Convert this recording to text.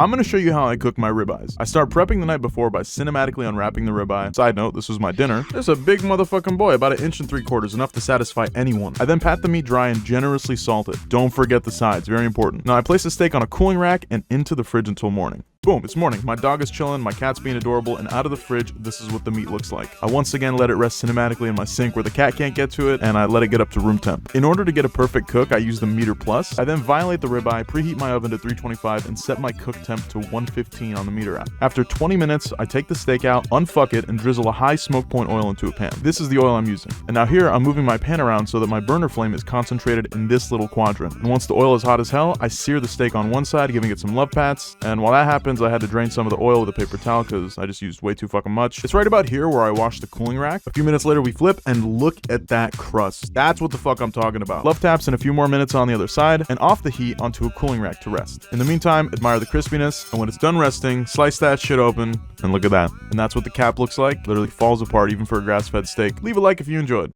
I'm going to show you how I cook my ribeyes. I start prepping the night before by cinematically unwrapping the ribeye. Side note, this was my dinner. There's a big motherfucking boy, about 1 3/4 inches, enough to satisfy anyone. I then pat the meat dry and generously salt it. Don't forget the sides, very important. Now I place the steak on a cooling rack and into the fridge until morning. Boom, it's morning. My dog is chilling, my cat's being adorable, and out of the fridge, this is what the meat looks like. I once again let it rest cinematically in my sink where the cat can't get to it, and I let it get up to room temp. In order to get a perfect cook, I use the Meter Plus. I then violate the ribeye, preheat my oven to 325, and set my cook temp to 115 on the Meter app. After 20 minutes, I take the steak out, unfuck it, and drizzle a high smoke point oil into a pan. This is the oil I'm using. And now here, I'm moving my pan around so that my burner flame is concentrated in this little quadrant. And once the oil is hot as hell, I sear the steak on one side, giving it some love pats, and while that happens, I had to drain some of the oil with a paper towel because I just used way too fucking much. It's right about here where I wash the cooling rack. A few minutes later, we flip, and look at that crust. That's what the fuck I'm talking about. Love taps and a few more minutes on the other side, and off the heat onto a cooling rack to rest. In the meantime, admire the crispiness, and when it's done resting, slice that shit open, and look at that. And that's what the cap looks like. Literally falls apart even for a grass-fed steak. Leave a like if you enjoyed.